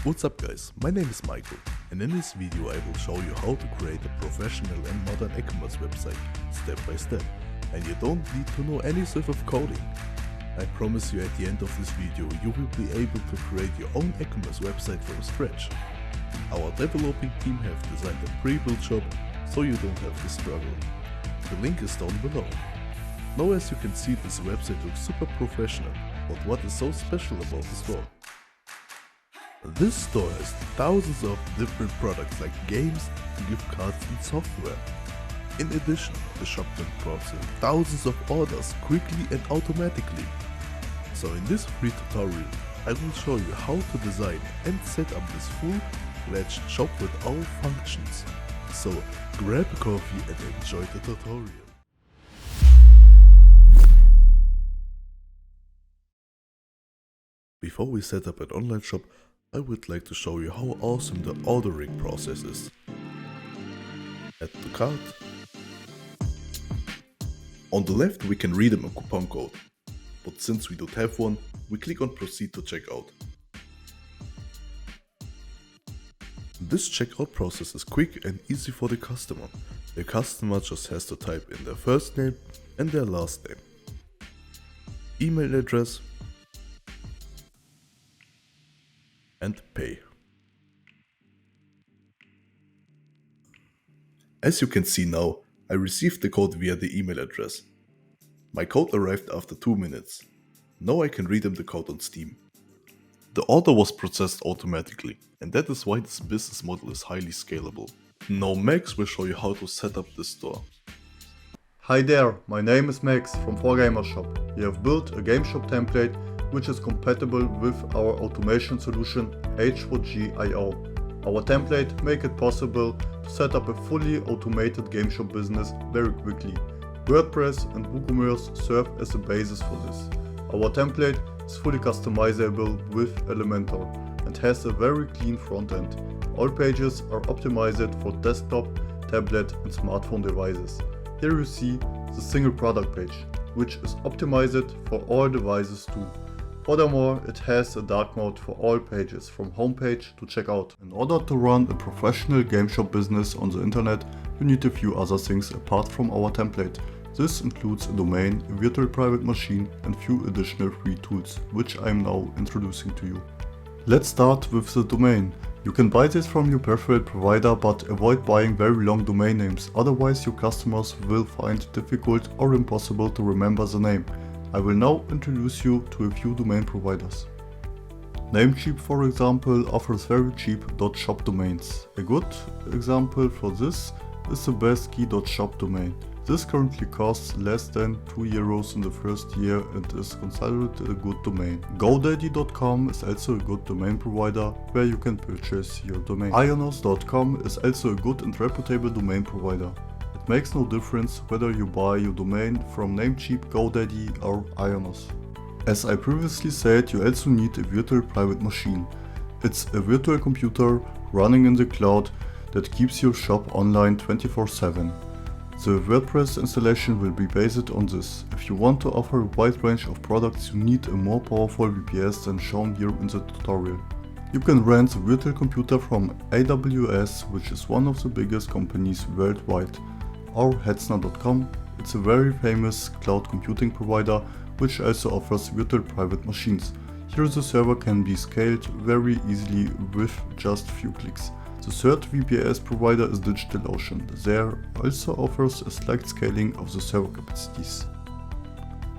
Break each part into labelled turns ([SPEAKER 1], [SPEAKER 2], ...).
[SPEAKER 1] What's up guys, my name is Michael and in this video I will show you how to create a professional and modern e-commerce website step by step, and you don't need to know any sort of coding. I promise you at the end of this video you will be able to create your own e-commerce website from scratch. Our developing team have designed a pre-built shop so you don't have to struggle. The link is down below. Now as you can see, this website looks super professional, but what is so special about the store? This store has thousands of different products like games, gift cards and software. In addition, the shop can process thousands of orders quickly and automatically. So in this free tutorial, I will show you how to design and set up this full-fledged shop with all functions. So grab a coffee and enjoy the tutorial. Before we set up an online shop, I would like to show you how awesome the ordering process is. Add to cart. On the left we can redeem a coupon code, but since we don't have one, we click on proceed to checkout. This checkout process is quick and easy for the customer. The customer just has to type in their first name and their last name, email address, and pay. As you can see now, I received the code via the email address. My code arrived after 2 minutes. Now I can redeem the code on Steam. The order was processed automatically, and that is why this business model is highly scalable. Now Max will show you how to set up this store.
[SPEAKER 2] Hi there, my name is Max from 4GamersShop. We have built a game shop template which is compatible with our automation solution H4G.io. Our template makes it possible to set up a fully automated game shop business very quickly. WordPress and WooCommerce serve as a basis for this. Our template is fully customizable with Elementor and has a very clean front end. All pages are optimized for desktop, tablet and smartphone devices. Here you see the single product page, which is optimized for all devices too. Furthermore, it has a dark mode for all pages, from homepage to checkout. In order to run a professional game shop business on the internet, you need a few other things apart from our template. This includes a domain, a virtual private machine and few additional free tools, which I am now introducing to you. Let's start with the domain. You can buy this from your preferred provider, but avoid buying very long domain names, otherwise your customers will find it difficult or impossible to remember the name. I will now introduce you to a few domain providers. Namecheap, for example, offers very cheap .shop domains. A good example for this is the bestkey.shop domain. This currently costs less than €2 in the first year and is considered a good domain. GoDaddy.com is also a good domain provider where you can purchase your domain. Ionos.com is also a good and reputable domain provider. It makes no difference whether you buy your domain from Namecheap, GoDaddy or Ionos. As I previously said, you also need a virtual private machine. It's a virtual computer running in the cloud that keeps your shop online 24/7. The WordPress installation will be based on this. If you want to offer a wide range of products, you need a more powerful VPS than shown here in the tutorial. You can rent a virtual computer from AWS, which is one of the biggest companies worldwide. Or Hetzner.com, it's a very famous cloud computing provider which also offers virtual private machines. Here the server can be scaled very easily with just few clicks. The third VPS provider is DigitalOcean. There also offers a slight scaling of the server capacities.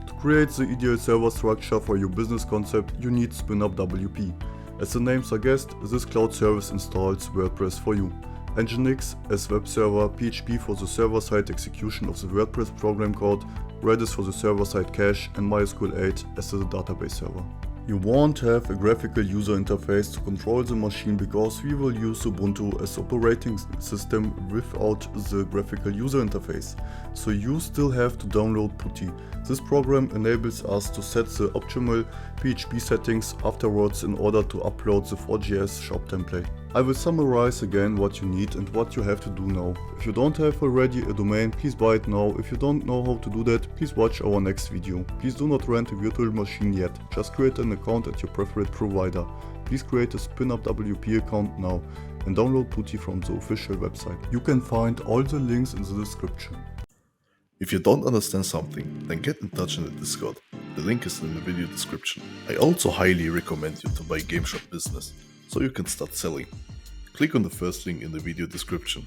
[SPEAKER 2] To create the ideal server structure for your business concept, you need SpinUp.wp. As the name suggests, this cloud service installs WordPress for you. Nginx as web server, PHP for the server-side execution of the WordPress program code, Redis for the server-side cache and MySQL 8 as the database server. You won't have a graphical user interface to control the machine because we will use Ubuntu as operating system without the graphical user interface. So you still have to download Putty. This program enables us to set the optimal PHP settings afterwards in order to upload the 4GS shop template. I will summarize again what you need and what you have to do now. If you don't have already a domain, please buy it now. If you don't know how to do that, please watch our next video. Please do not rent a virtual machine yet, just create an account at your preferred provider. Please create a SpinUp WP account now and download Putty from the official website. You can find all the links in the description.
[SPEAKER 1] If you don't understand something, then get in touch in the Discord. The link is in the video description. I also highly recommend you to buy GameshopBusiness, so you can start selling. Click on the first link in the video description.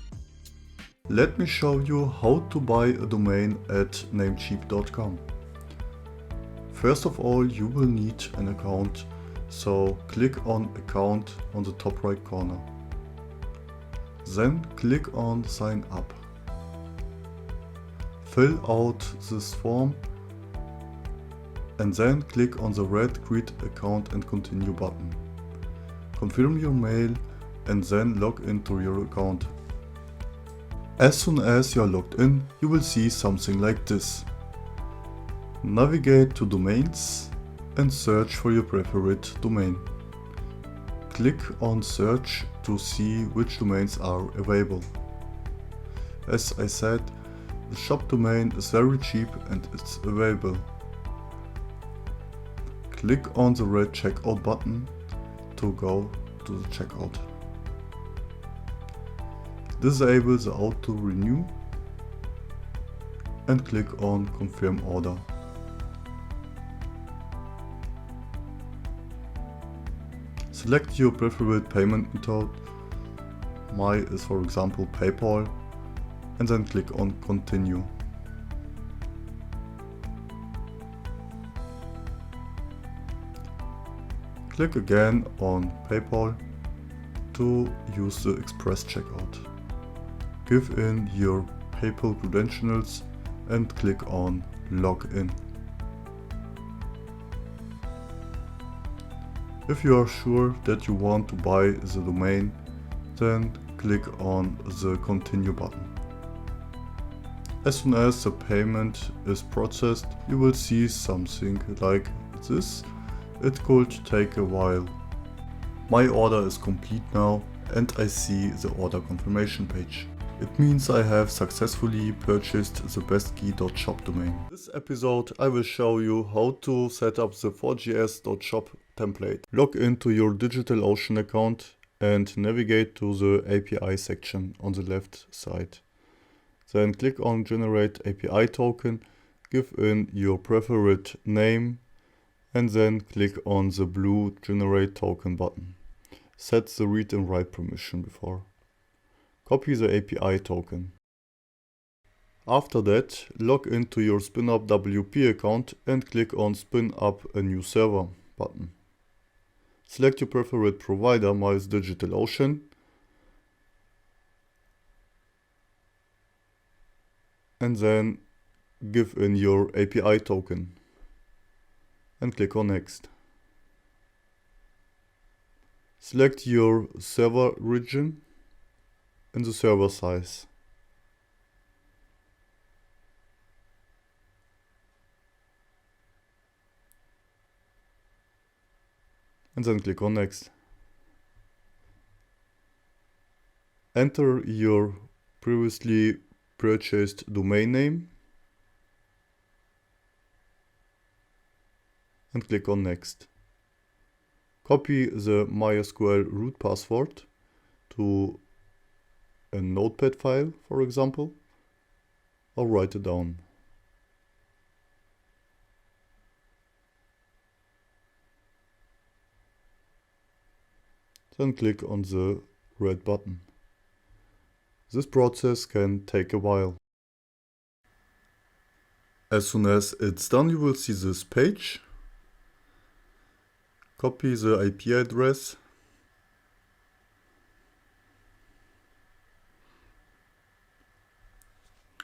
[SPEAKER 2] Let me show you how to buy a domain at namecheap.com. First of all, you will need an account, so click on Account on the top right corner. Then click on Sign Up. Fill out this form and then click on the red Create Account and Continue button. Confirm your mail and then log into your account. As soon as you are logged in, you will see something like this. Navigate to Domains and search for your preferred domain. Click on Search to see which domains are available. As I said, the shop domain is very cheap and it's available. Click on the red checkout button to go to the checkout. Disable the auto renew and click on Confirm Order. Select your preferred payment method. Mine is for example PayPal, and then click on Continue. Click again on PayPal to use the express checkout. Give in your PayPal credentials and click on Login. If you are sure that you want to buy the domain, then click on the Continue button. As soon as the payment is processed, you will see something like this. It could take a while. My order is complete now and I see the order confirmation page. It means I have successfully purchased the bestkey.shop domain. In this episode I will show you how to set up the 4gs.shop template. Log into your DigitalOcean account and navigate to the API section on the left side. Then click on Generate API Token, give in your preferred name and then click on the blue Generate Token button. Set the read and write permission before. Copy the API token. After that, log into your SpinUp WP account and click on Spin up a new server button. Select your preferred provider, mine is DigitalOcean, and then give in your API token and click on Next. Select your server region and the server size. And then click on Next. Enter your previously purchased domain name and click on Next. Copy the MySQL root password to a notepad file, for example, or write it down. Then click on the red button. This process can take a while. As soon as it's done, you will see this page. Copy the IP address.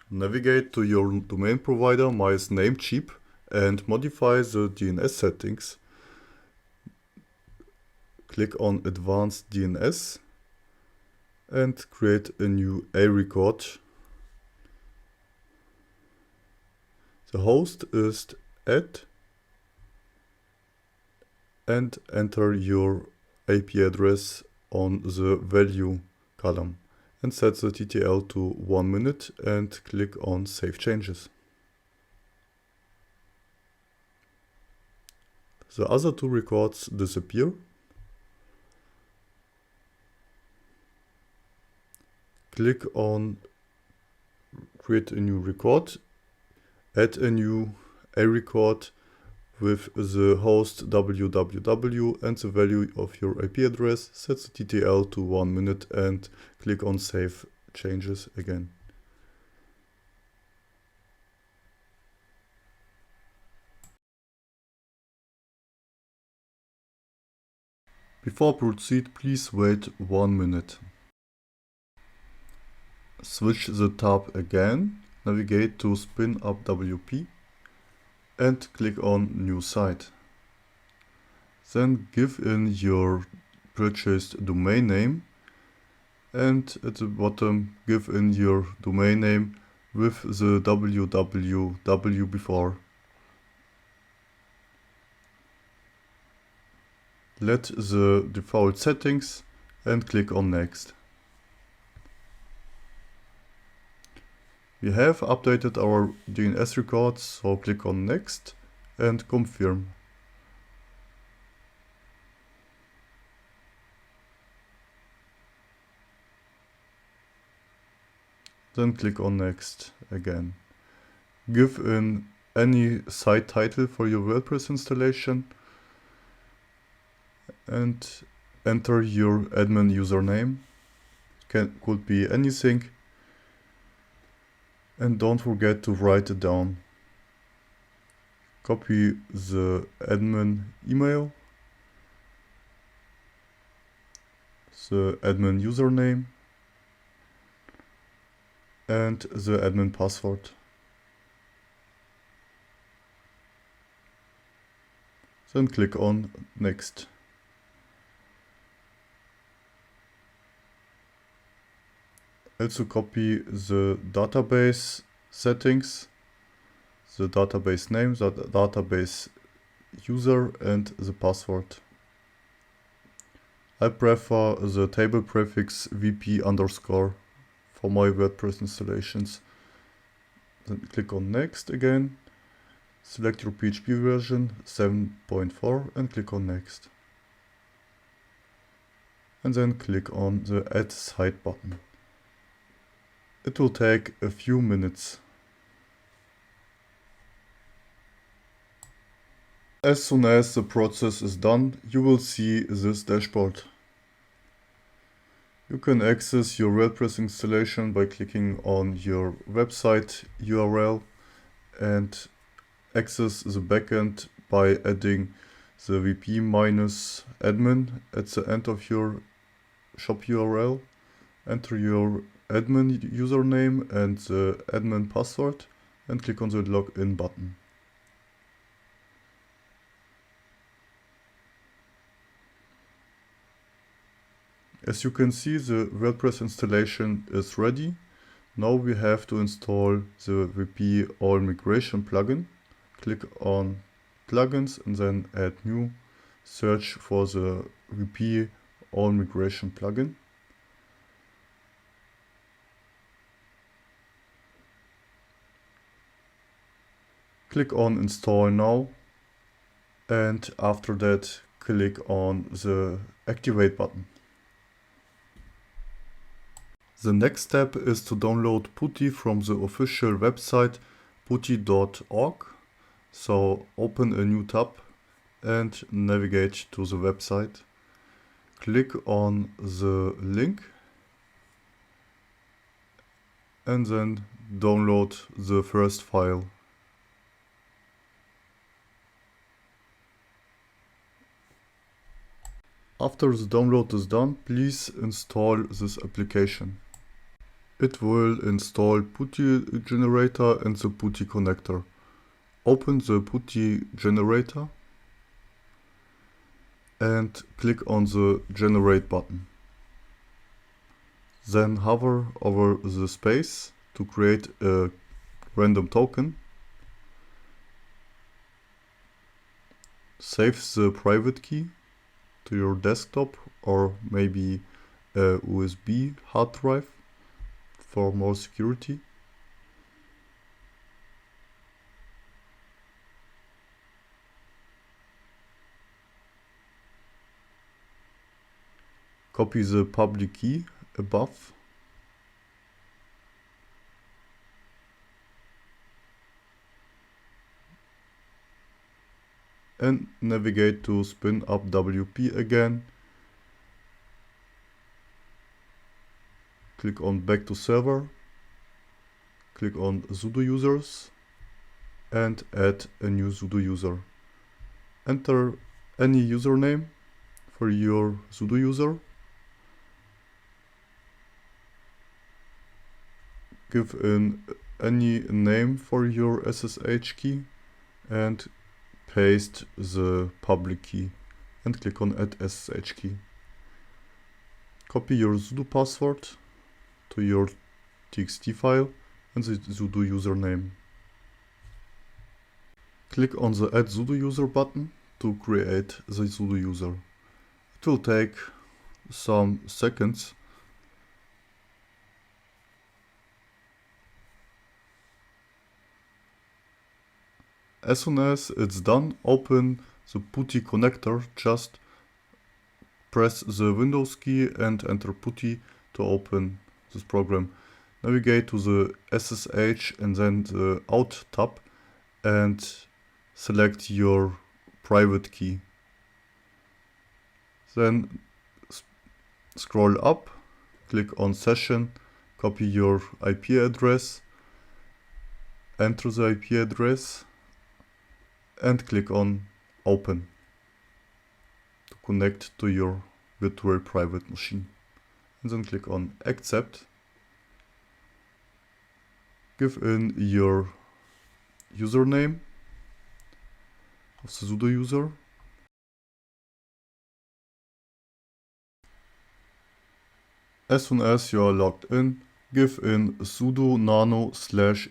[SPEAKER 2] Navigate to your domain provider, mine is Namecheap, and modify the DNS settings. Click on Advanced DNS and create a new A record. The host is @ and enter your IP address on the value column and set the TTL to 1 minute and click on Save Changes. The other two records disappear. click on create a new record, add a new record with the host www and the value of your IP address, set the TTL to 1 minute and click on save changes again. Before proceed, please wait 1 minute. Switch the tab again, navigate to spin up WP and click on new site. Then give in your purchased domain name and at the bottom give in your domain name with the www before. Let the default settings and click on next. We have updated our DNS records, so click on next and confirm. Then click on next again. Give in any site title for your WordPress installation and enter your admin username. Could be anything. And don't forget to write it down. Copy the admin email, the admin username, and the admin password. Then click on next. Also copy the database settings, the database name, the database user and the password. I prefer the table prefix VP underscore for my WordPress installations. Then click on next again, select your PHP version 7.4 and click on next. And then click on the add site button. It will take a few minutes. As soon as the process is done, you will see this dashboard. You can access your WordPress installation by clicking on your website URL and access the backend by adding the vp-admin at the end of your shop URL. Enter your admin username and the admin password and click on the login button. As you can see, the WordPress installation is ready. Now we have to install the WP All Migration plugin. Click on plugins and then add new. Search for the WP All Migration plugin. Click on install now and after that click on the activate button. The next step is to download PuTTY from the official website putty.org. So open a new tab and navigate to the website. Click on the link and then download the first file. After the download is done, please install this application. It will install PuTTY generator and the PuTTY connector. Open the PuTTY generator and click on the generate button. Then hover over the space to create a random token. Save the private key to your desktop or maybe a USB hard drive for more security. Copy the public key above and navigate to spin up WP again. Click on back to server, click on sudo users and add a new sudo user. Enter any username for your sudo user. Give in any name for your SSH key and paste the public key and click on add SSH key. Copy your sudo password to your txt file and the sudo username. Click on the add sudo user button to create the sudo user. It will take some seconds. As soon as it's done, open the PuTTY connector. Just press the Windows key and enter PuTTY to open this program. Navigate to the SSH and then the Out tab and select your private key. Then scroll up, click on Session, copy your IP address, enter the IP address and click on Open to connect to your virtual private machine. And then click on Accept. Give in your username of the sudo user. As soon as you are logged in, give in sudo nano /etc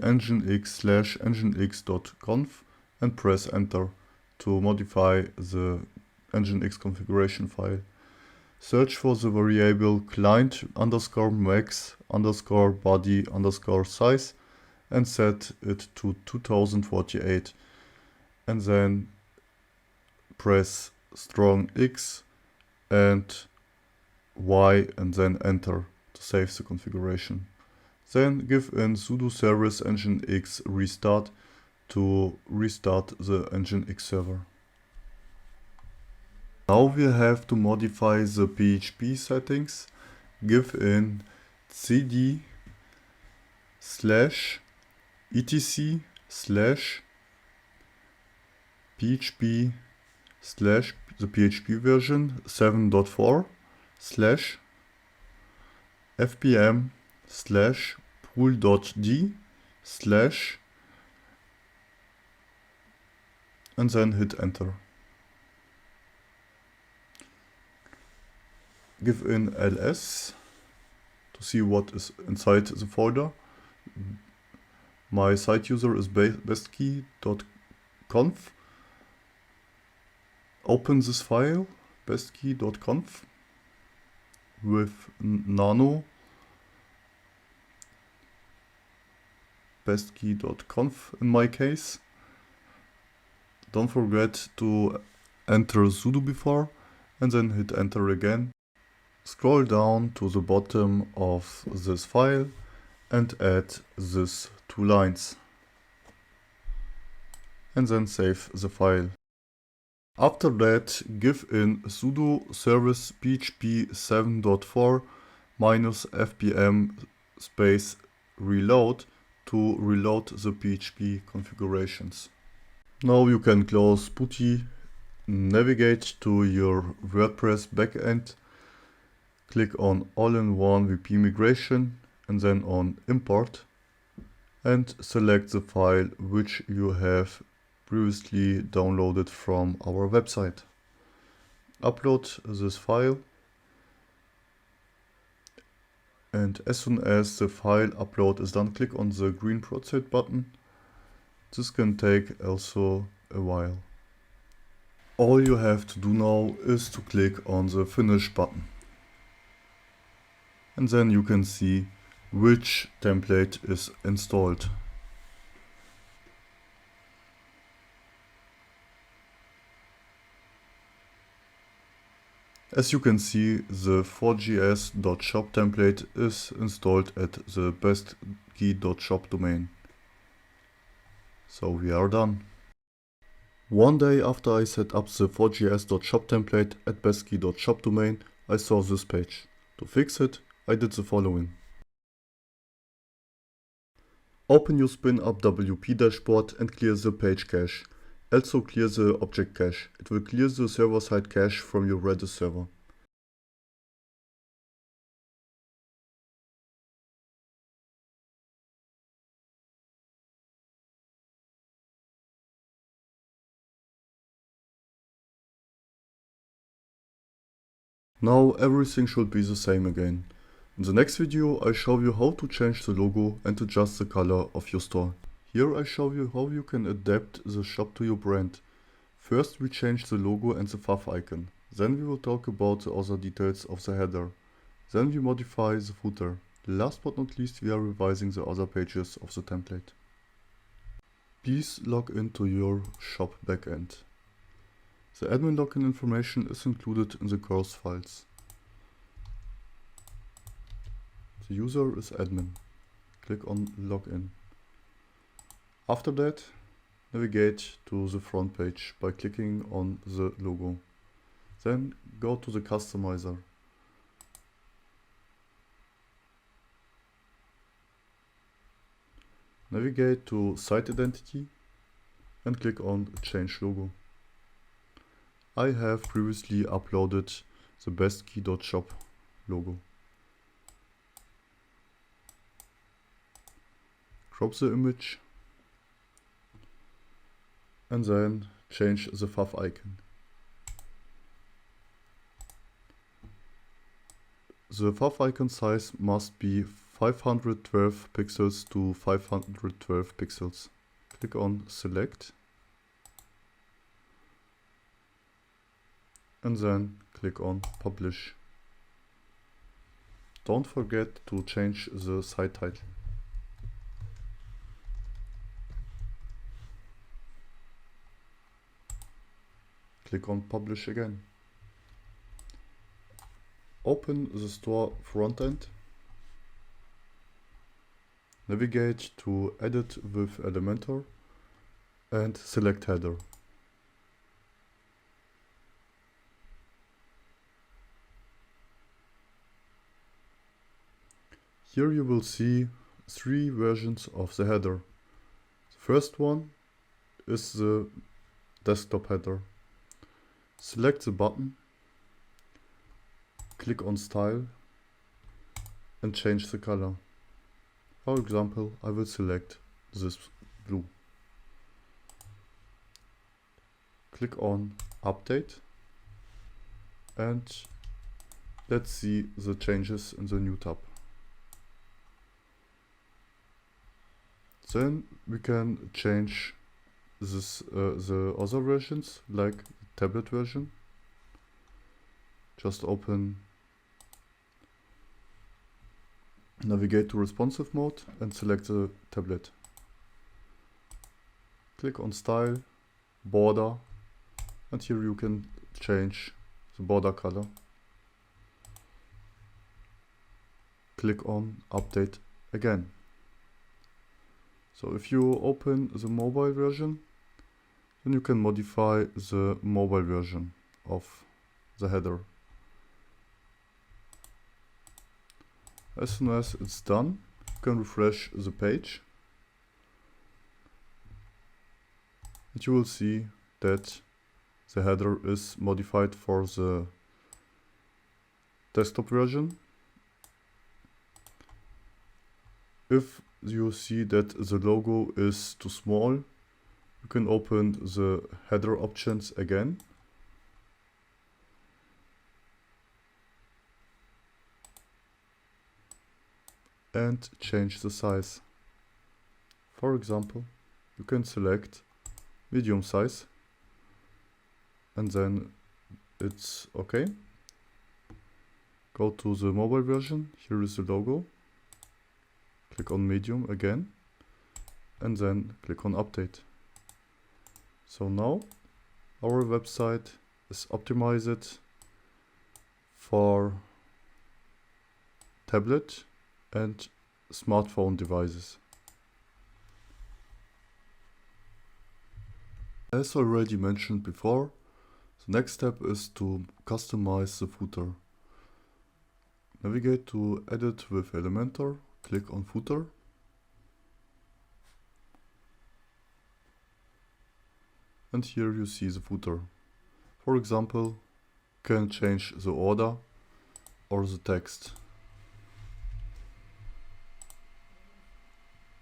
[SPEAKER 2] nginx /nginx.conf and press enter to modify the nginx configuration file. Search for the variable client_max_body_size and set it to 2048 and then press strong X and Y and then enter to save the configuration. Then give in sudo service nginx restart to restart the nginx server. Now we have to modify the PHP settings. Give in cd/etc/php/ the PHP version 7.4 /fpm/pool.d/ and then hit enter. Give in ls to see what is inside the folder. My site user is bestkey.conf. Open this file, bestkey.conf, with nano bestkey.conf in my case. Don't forget to enter sudo before and then hit enter again. Scroll down to the bottom of this file and add these 2 lines. And then save the file. After that, give in sudo service php 7.4 -fpm space reload to reload the PHP configurations. Now you can close PuTTY, navigate to your WordPress backend, click on All-in-One WP Migration and then on Import and select the file which you have previously downloaded from our website. Upload this file and as soon as the file upload is done, click on the green proceed button. This can take also a while. All you have to do now is to click on the finish button. And then you can see which template is installed. As you can see, the 4gs.shop template is installed at the bestkey.shop domain. So we are done. One day after I set up the 4gs.shop template at bestkey.shop domain, I saw this page. To fix it, I did the following. Open your spin-up WP dashboard and clear the page cache. Also clear the object cache. It will clear the server-side cache from your Redis server. Now everything should be the same again. In the next video I show you how to change the logo and adjust the color of your store. Here I show you how you can adapt the shop to your brand. First we change the logo and the fav icon. Then we will talk about the other details of the header. Then we modify the footer. Last but not least we are revising the other pages of the template. Please log into your shop backend. The admin login information is included in the course files. The user is admin. Click on login. After that, navigate to the front page by clicking on the logo. Then go to the customizer. Navigate to site identity and click on change logo. I have previously uploaded the bestkey.shop logo. Crop the image and then change the fav icon. The fav icon size must be 512 pixels to 512 pixels. Click on select and then click on publish. Don't forget to change the site title. Click on publish again. Open the store front end. Navigate to edit with Elementor and select header. Here you will see 3 versions of the header. The first one is the desktop header. Select the button, click on style and change the color. For example, I will select this blue. Click on update and let's see the changes in the new tab. Then we can change this, the other versions, like the tablet version. Just open, navigate to responsive mode and select the tablet. Click on style, border, and here you can change the border color. Click on update again. So if you open the mobile version, then you can modify the mobile version of the header. As soon as it's done, you can refresh the page and you will see that the header is modified for the desktop version. If you see that the logo is too small, you can open the header options again. And change the size. For example, you can select medium size and then it's okay. Go to the mobile version, here is the logo. Click on medium again and then click on update. So now our website is optimized for tablet and smartphone devices. As already mentioned before, the next step is to customize the footer. Navigate to Edit with Elementor, click on Footer. And here you see the footer. For example, you can change the order or the text.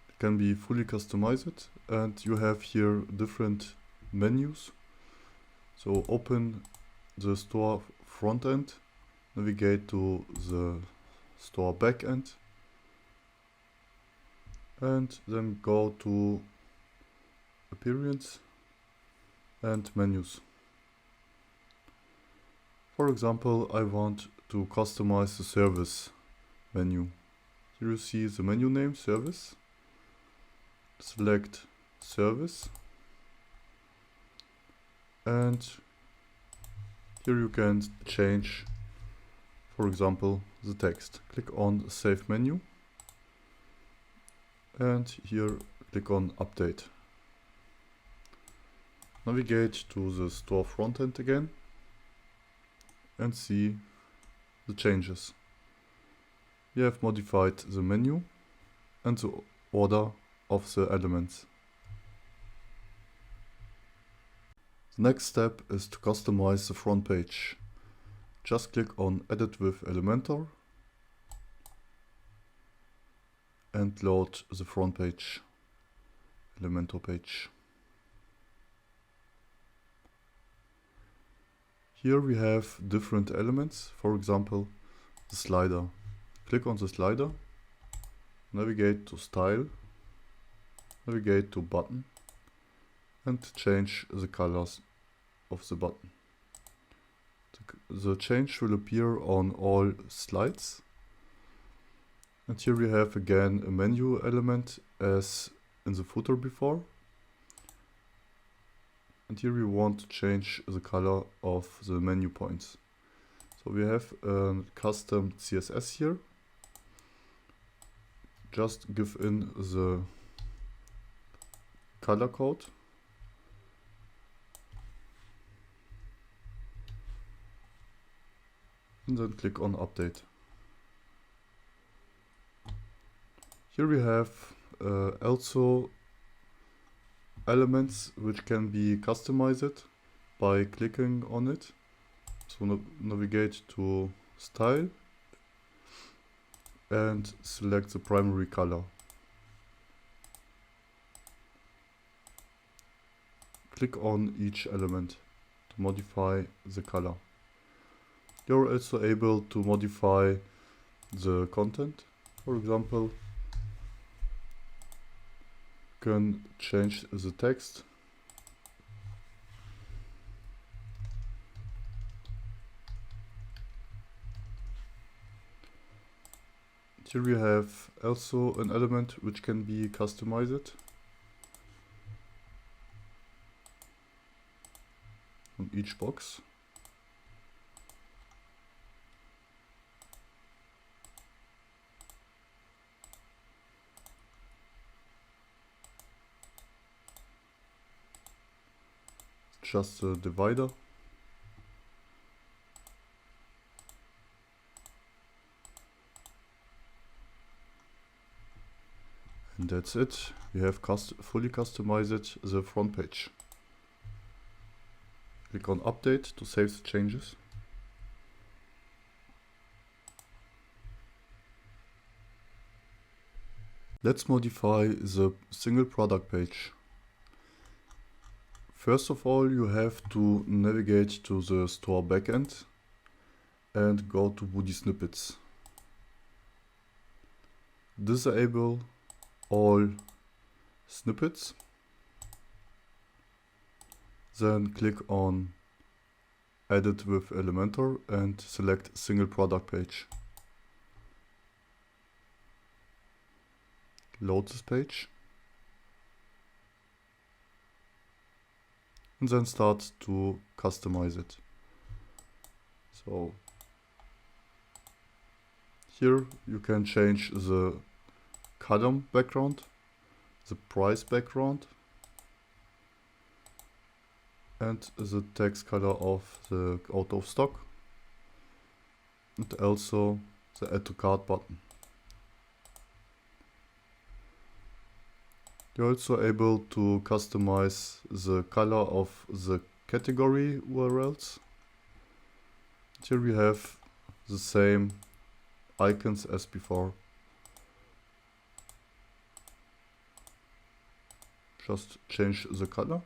[SPEAKER 2] It can be fully customized, and you have here different menus. So open the store front end, navigate to the store back end, and then go to Appearance and Menus. For example, I want to customize the service menu. Here you see the menu name, service. Select service. And here you can change, for example, the text. Click on Save Menu. And here click on Update. Navigate to the store front end again and see the changes. We have modified the menu and the order of the elements. The next step is to customize the front page. Just click on Edit with Elementor and load the front page, Elementor page. Here we have different elements, for example, the slider. Click on the slider, navigate to Style, navigate to Button, and change the colors of the button. The change will appear on all slides. And here we have again a menu element as in the footer before. And here we want to change the color of the menu points. So we have a custom CSS here. Just give in the color code. And then click on Update. Here we have also elements which can be customized by clicking on it. So navigate to Style and select the primary color. Click on each element to modify the color. You're also able to modify the content. For example, you can change the text. Here we have also an element which can be customized on each box. Just a divider. And that's it. We have fully customized the front page. Click on Update to save the changes. Let's modify the single product page. First of all, you have to navigate to the store backend and go to Woody Snippets. Disable all snippets. Then click on Edit with Elementor and select Single Product Page. Load this page. And then start to customize it. So here you can change the column background, the price background, and the text color of the out of stock, and also the add to cart button. You're also able to customize the color of the category URLs. Here we have the same icons as before. Just change the color.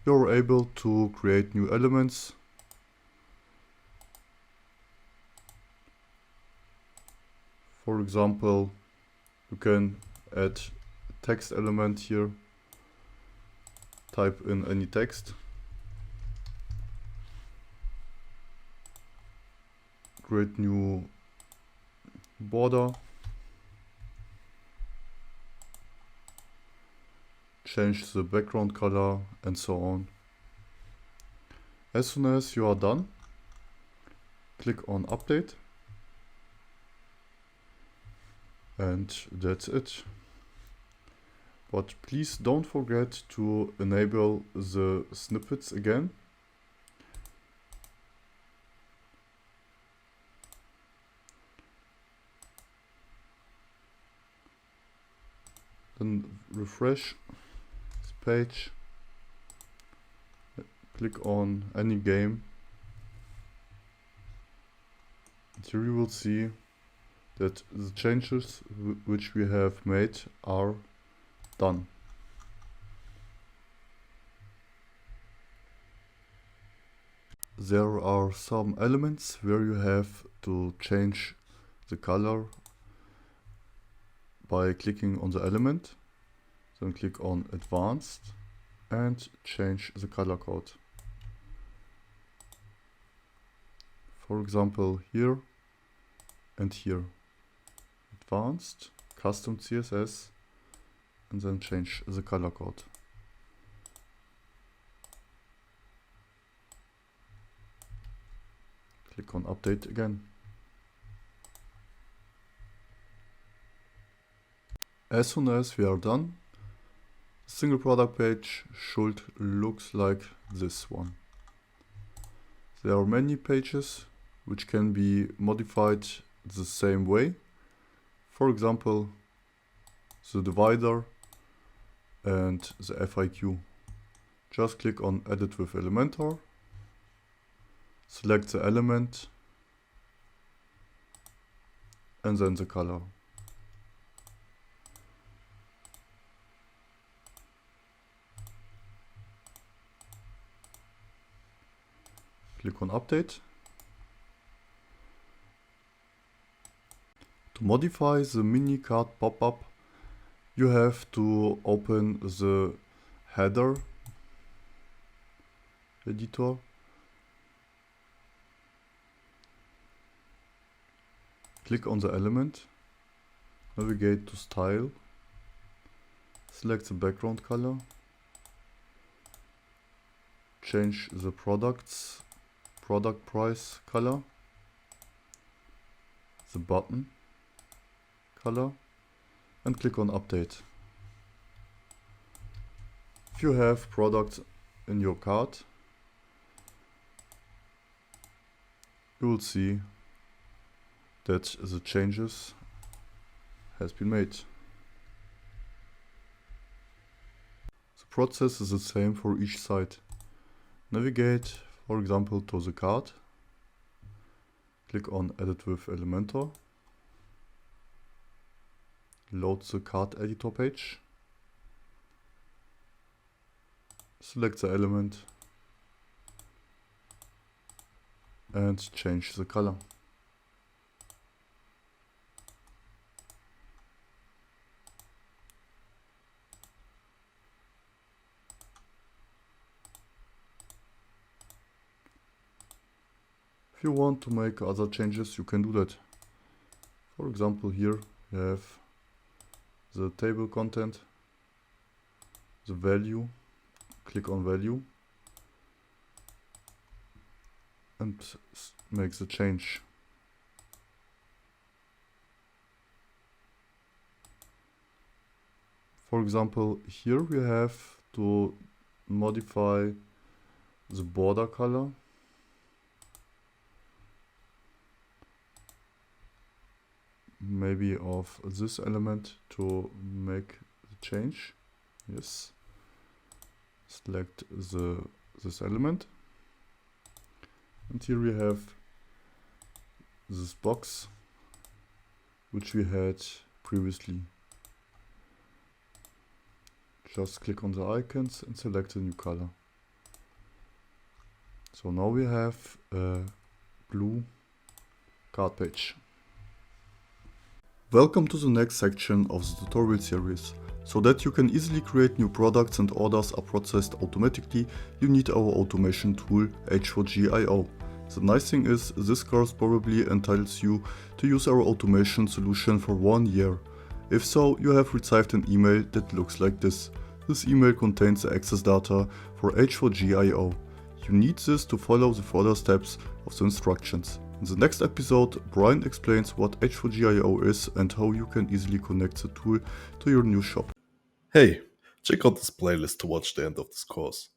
[SPEAKER 2] You're able to create new elements. For example, you can add a text element here. Type in any text. Create new border. Change the background color and so on. As soon as you are done, click on update. And that's it. But please don't forget to enable the snippets again. Then refresh this page. Click on any game. Here you will see that the changes which we have made are done. There are some elements where you have to change the color by clicking on the element, then click on advanced and change the color code. For example, here and here. Advanced, custom CSS, and then change the color code. Click on update again. As soon as we are done, the single product page should look like this one. There are many pages which can be modified the same way. For example, the divider and the FAQ. Just click on Edit with Elementor, select the element and then the color. Click on Update. To modify the mini cart pop-up, you have to open the header editor. Click on the element, navigate to Style, select the background color, change the product price color, the button color, and click on Update. If you have products in your cart, you will see that the changes has been made. The process is the same for each site. Navigate, for example, to the cart. Click on Edit with Elementor. Load the cart editor page. Select the element and change the color. If you want to make other changes, you can do that. For example, here you have the table content, the value. Click on value. and make the change. For example, here we have to modify the border color. Maybe of this element to make the change. Yes. Select this element. And here we have this box which we had previously. Just click on the icons and select a new color. So now we have a blue cart page. Welcome to the next section of the tutorial series. So that you can easily create new products and orders are processed automatically, you need our automation tool H4G.io. The nice thing is, this course probably entitles you to use our automation solution for 1 year. If so, you have received an email that looks like this. This email contains the access data for H4G.io. You need this to follow the further steps of the instructions. In the next episode, Brian explains what H4G.io is and how you can easily connect the tool to your new shop.
[SPEAKER 1] Hey, check out this playlist to watch the end of this course.